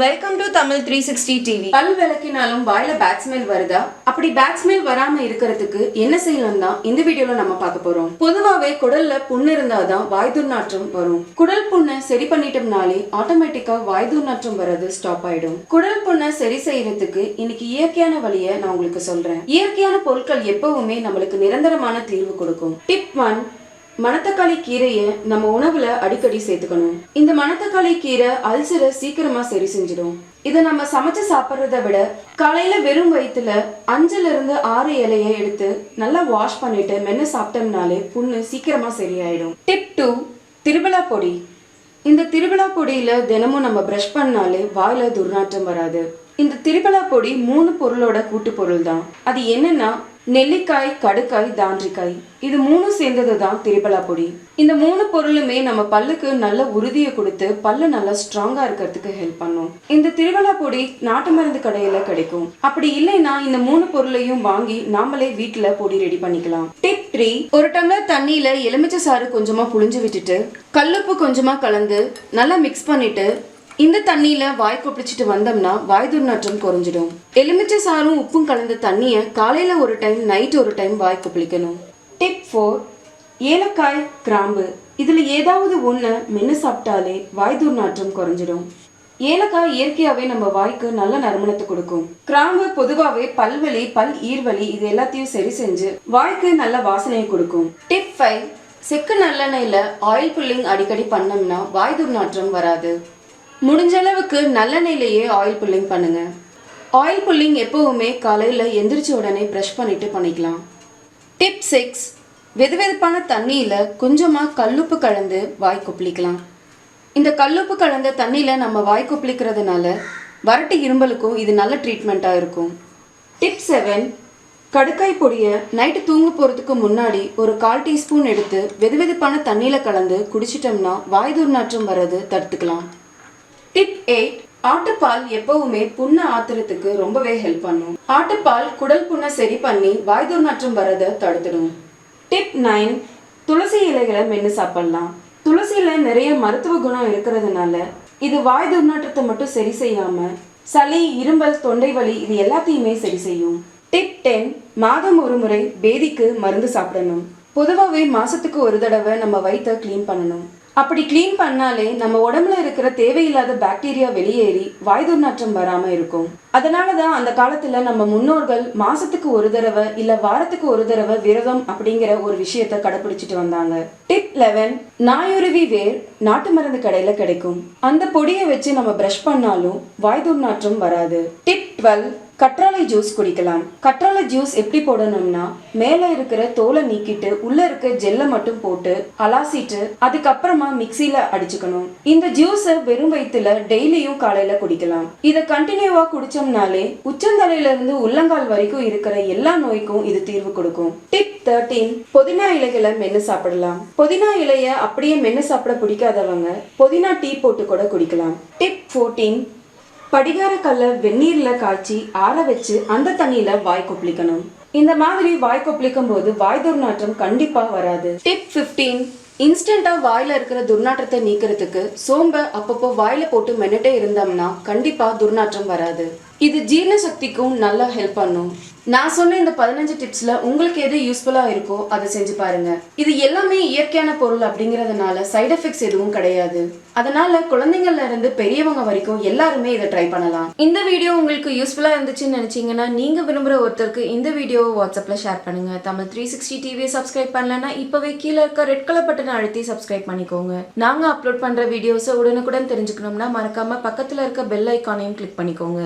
welcome to TAMIL360 TV. பல் விளக்கினாலும் வாயில bad smell வருதா? அப்படி பேட் ஸ்மெல் வராம இருக்கிறதுக்கு என்ன செய்யலாம் தான் இந்த வீடியோல நம்ம பார்க்க போறோம். பொதுவாவே குடல்ல புண்ணு இருந்தாதான் வாய் துர்நாற்றம் வரும். குடல் புண்ணை சரி பண்ணிட்டோம்னாலே ஆட்டோமேட்டிக்கா வாய் துர்நாற்றம் வர்றது ஸ்டாப் ஆயிடும். குடல் புண்ணை சரி செய்யறதுக்கு இன்னைக்கு இயற்கையான வழியை நான் உங்களுக்கு சொல்றேன். இயற்கையான பொருட்கள் எப்பவுமே நம்மளுக்கு நிரந்தரமான தீர்வு கொடுக்கும். டிப் 1, மணத்தக்காளி கீரையை நம்ம உணவுல அடிக்கடி சேர்த்துக்கணும். இந்த மணத்தக்காளி கீரை அல்சரை சீக்கிரமா சரி செஞ்சிடும். இதை நம்ம சமைச்சு சாப்பிட்றத விட காலையில வெறும் வயிற்றுல 5-6 இலையை எடுத்து நல்லா வாஷ் பண்ணிட்டு மென்னு சாப்பிட்டோம்னாலே புண்ணு சீக்கிரமா சரியாயிடும். டிப் 2, திருவிழா பொடி. இந்த திருவிழா பொடியில தினமும் நம்ம பிரஷ் பண்ணாலே வாயில துர்நாற்றம் வராது. இந்த திருவிழா பொடி 3 பொருளோட கூட்டு பொருள் தான். அது என்னன்னா நெல்லிக்காய், கடுக்காய், தாண்டிக்காய், இது 3 சேர்ந்தது தான் திரிபலா பொடி. இந்த 3 பொருளுமே நம்ம பல்லுக்கு நல்ல உறுதியை கொடுத்து பல்லு நல்லா ஸ்ட்ராங்கா இருக்கிறதுக்கு ஹெல்ப் பண்ணும். இந்த திரிபலா பொடி நாட்டு மருந்து கடையில கிடைக்கும். அப்படி இல்லைன்னா இந்த 3 பொருளையும் வாங்கி நாமளே வீட்டுல பொடி ரெடி பண்ணிக்கலாம். டிப் 3, ஒரு டம்ளர் தண்ணியில எலுமிச்சை சாறு கொஞ்சமா புழிஞ்சு விட்டுட்டு கல்லுப்பு கொஞ்சமா கலந்து நல்லா மிக்ஸ் பண்ணிட்டு இந்த தண்ணியில வாய் கொப்பளிச்சுட்டு வந்தோம்னா வாய் துர்நாற்றம் குறைஞ்சிடும். எலுமிச்சை சாரும் உப்பும் கலந்த தண்ணியை காலையில ஒரு டைம், நைட் ஒரு டைம் வாய் கொப்பளிக்கணும். டிப் 4, ஏலக்காய், கிராம்பு, இதுல ஏதாவது ஒண்ணு மென்னு சாப்பிட்டாலே வாய் துர்நாற்றம் குறைஞ்சிடும். ஏலக்காய் இயற்கையாவே நம்ம வாய்க்கு நல்ல நறுமணத்தை கொடுக்கும். கிராம்பு பொதுவாவே பல்வலி, பல் ஈர்வலி இது எல்லாத்தையும் சரி செஞ்சு வாய்க்கு நல்ல வாசனையை கொடுக்கும். டிப் 5, செக்கு நல்லெண்ணெயில ஆயில் புல்லிங் அடிக்கடி பண்ணோம்னா வாய் துர்நாற்றம் வராது. முடிஞ்ச அளவுக்கு நல்லெண்ணெயிலேயே ஆயில் புல்லிங் பண்ணுங்க. ஆயில் புல்லிங் எப்பவுமே காலையில எந்திரிச்ச உடனே ப்ரஷ் பண்ணிட்டு பண்ணிக்கலாம். டிப் 6, வெதுவெதுப்பான தண்ணியில கொஞ்சமா கல்லுப்பு கலந்து வாய் கொப்பளிக்கலாம். இந்த கல்லுப்பு கலந்த தண்ணியில நம்ம வாய் கொப்பளிக்கிறதுனால வறட்டு இரும்பலுக்கும் இது நல்ல ட்ரீட்மெண்ட்டா இருக்கும். டிப் 7, கடுக்காய் பொடியை நைட்டு தூங்க போறதுக்கு முன்னாடி ஒரு 1/4 டீஸ்பூன் எடுத்து வெதுவெதுப்பான தண்ணியில கலந்து குடிச்சிட்டோம்னா வாய் துர்நாற்றம் வர்றது தடுத்துக்கலாம். டிப் 8, ஆட்டுப்பால் எப்பவுமே புண்ணை ஆத்துறதுக்கு ரொம்பவே ஹெல்ப் பண்ணும். ஆட்டுப்பால் குடல் புண்ணை சரி பண்ணி வாய் துர்நாற்றம் வரதை தடுத்துடும். டிப் 9, துளசி இலைகளை மென்னு சாப்பிடலாம். துளசியில நிறைய மருத்துவ குணம் இருக்கிறதுனால இது வாய் துர்நாற்றத்தை மட்டும் சரி செய்யாம சளி, இரும்பல், தொண்டை வலி இது எல்லாத்தையுமே சரி செய்யும். டிப் 10, மாதம் ஒரு முறை பேதிக்கு மருந்து சாப்பிடணும். பொதுவாகவே மாசத்துக்கு ஒரு தடவை நம்ம வயிற்றை கிளீன் பண்ணணும். அப்படி கிளீன் பண்ணாலே நம்ம உடம்புல இருக்கிற தேவையில்லாத பாக்டீரியா வெளியேறி வாய் துர்நாற்றம் வராம இருக்கும். அதனாலதான் அந்த காலத்துல நம்ம முன்னோர்கள் மாசத்துக்கு ஒரு தடவை இல்ல வாரத்துக்கு ஒரு தடவை விரதம் அப்படிங்கிற ஒரு விஷயத்த கடைபிடிச்சிட்டு வந்தாங்க. டிப் 11, நாயுருவி வேர் நாட்டு மருந்து கடையில கிடைக்கும். அந்த பொடியை வச்சு நம்ம பிரஷ் பண்ணாலும் வாய் துர்நாற்றம் வராது. டிப் 12, கற்றாழை ஜூஸ் குடிக்கலாம். கற்றாழை ஜூஸ் எப்படி போடணும்னா மேல இருக்கிற தோலை நீக்கிட்டு உள்ள இருக்க ஜெல்லை மட்டும் போட்டு அலாசிட்டு அதுக்கப்புறமா மிக்சியில அடிச்சுக்கணும். இந்த ஜூஸை வெறும் வயிற்றுல டெய்லியும் காலையில குடிக்கலாம். இதை கண்டினியூவா குடிச்சோம்னாலே உச்சந்தலையில இருந்து உள்ளங்கால் வரைக்கும் இருக்கிற எல்லா நோய்க்கும் இது தீர்வு கொடுக்கும். டிப் 13, புதினா இலைகளை மென்னு சாப்பிடலாம். புதினா இலைய அப்படியே மென்னு சாப்பிட பிடிக்காதவங்க புதினா டீ போட்டு கூட குடிக்கலாம். டிப் 14, படிகார கல்ல வெந்நீர்ல காய்ச்சி ஆற வச்சு அந்த தண்ணியில வாய் கொப்பளிக்கணும். இந்த மாதிரி வாய் கொப்பளிக்கும் போது வாய் துர்நாற்றம் கண்டிப்பா வராது. டிப் 15, இன்ஸ்டன்டா வாயில இருக்கிற துர்நாற்றத்தை நீக்கிறதுக்கு சோம்ப அப்பப்போ வாயில போட்டு மென்னுட்டே இருந்தோம்னா கண்டிப்பா துர்நாற்றம் வராது. இது ஜீரண சக்திக்கும் நல்லா ஹெல்ப் பண்ணும். நான் சொன்ன இந்த 15 டிப்ஸ்ல உங்களுக்கு எது யூஸ்ஃபுல்லா இருக்கோ அதை செஞ்சு பாருங்க. இது எல்லாமே இயற்கையான பொருள் அப்படிங்கறதுனால சைடு எஃபெக்ட்ஸ் எதுவும் கிடையாது. அதனால குழந்தைங்கள்ல இருந்து பெரியவங்க வரைக்கும் எல்லாருமே இதை ட்ரை பண்ணலாம். இந்த வீடியோ உங்களுக்கு யூஸ்ஃபுல்லா இருந்துச்சுன்னு நினைச்சீங்கன்னா நீங்க விரும்புற ஒருத்தருக்கு இந்த வீடியோவை வாட்ஸ்அப்ல ஷேர் பண்ணுங்க. TAMIL360 TV சப்ஸ்கிரைப் பண்ணலன்னா இப்பவே கீழே இருக்க ரெட் கலர் பட்டனை அழுத்தி சப்ஸ்கிரைப் பண்ணிக்கோங்க. நாங்க அப்லோட் பண்ற வீடியோஸை உடனுக்குடன் தெரிஞ்சுக்கணும்னா மறக்காம பக்கத்துல இருக்க பெல் ஐக்கானையும் கிளிக் பண்ணிக்கோங்க.